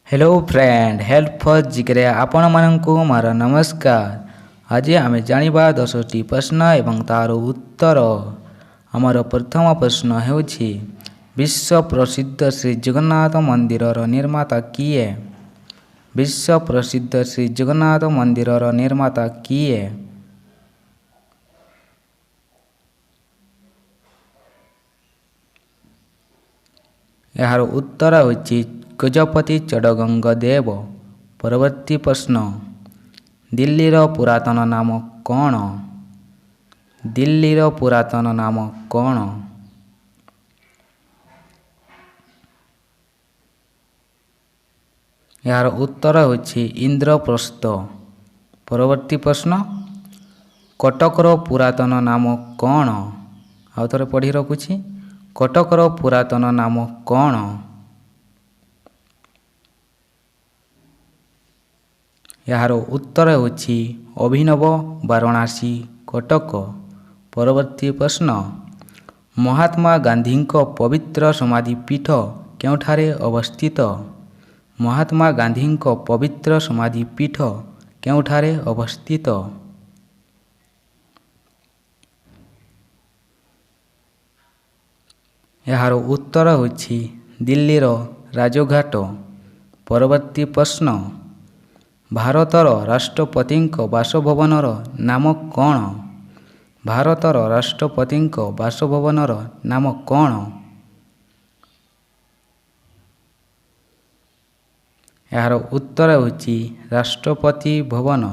Hello friend help for जिग्रे आपण मानकु मार नमस्कार। आज आम जानिबा 10टी प्रश्न एवं तार उत्तर। आमर प्रथम प्रश्न हेउछि विश्व प्रसिद्ध श्री जगन्नाथ मंदिरर निर्माता किए? विश्व प्रसिद्ध श्री जगन्नाथ मंदिरर निर्माता किए? यार उत्तर होछि गजपति चडगंग देव। परवर्ती प्रश्न दिल्लीर पुरातन नाम कौन? दिल्लीर पुरातन नाम कौन? यार उत्तर होछि इंद्रप्रस्थ। परवर्ती प्रश्न कटकर पुरातन नाम कौन? आउ थरे पढ़ी रखुछि कटकर पुरातन नाम कौन? यार उत्तर होछि अभिनव वाराणसी कटक। परवर्ती प्रश्न महात्मा गांधी पवित्र समाधि पीठ केउठारे अवस्थित? महात्मा गांधी पवित्र समाधि पीठ केउठारे अवस्थित? यार उत्तर होछि दिल्लीर राजघाट। परवर्ती प्रश्न भारतर राष्ट्रपति बासभवनर नाम कौन? भारतर राष्ट्रपति बासभवनर नाम कौन? यार उत्तर होछि राष्ट्रपति भवन।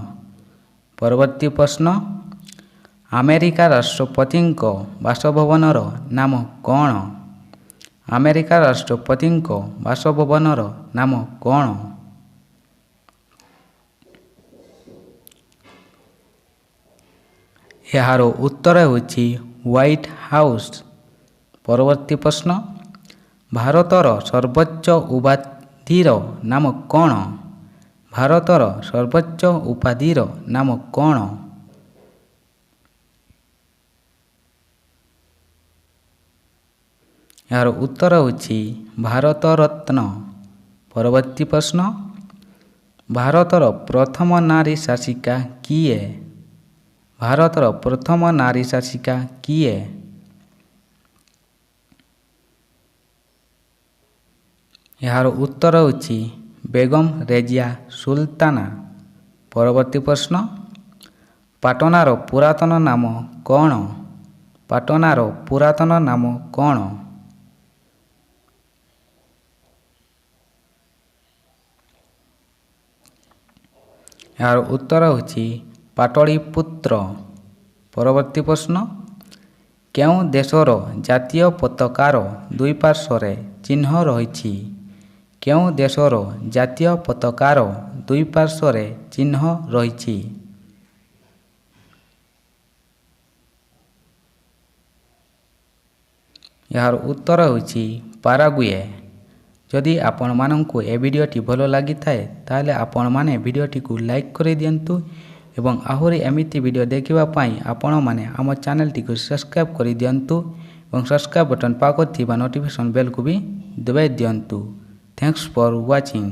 परवर्ती प्रश्न अमेरिका राष्ट्रपति बासभवनर नाम कौन? अमेरिका राष्ट्रपति बासभवनर नाम कौन? यार उत्तर होछि व्हाइट हाउस। परवर्ती प्रश्न भारतर सर्वोच्च उपाधिर नाम कौन? भारतर सर्वोच्च उपाधिर नाम कौन? यार उत्तर होछि भारत रत्न। परवर्ती प्रश्न भारतर प्रथम नारी शासिका किए? भारतर प्रथम नारी शासिका किए? यार उत्तर होछि बेगम रेजिया सुल्ताना। परवर्ती प्रश्न पाटनार पुरातन नाम कौन? पाटनार पुरातन नाम कौन? यार उत्तर होछि पाटलिपुत्र। परवर्ती प्रश्न केउं देशर जातीय पताकार दुई पार्श्वरे चिन्ह रहिछि? केउं देशर जातीय पताकार दुई पार्श्वरे चिन्ह रहिछि? यार उत्तर होछि पाराग्वे। जदि आपण मानंकु ए वीडियोटी भलो लागि थाए ताले आपण माने वीडियोटी को लाइक करे दियंतु एवं आहुरी एमिति वीडियो देखिबा पाई आपण माने आम चैनल टी को सब्सक्राइब कर दियंतु एवं सब्सक्राइब बटन पाखर थिबा नोटिफिकेशन बेल को भी दबाई दियंतु। Thanks for watching.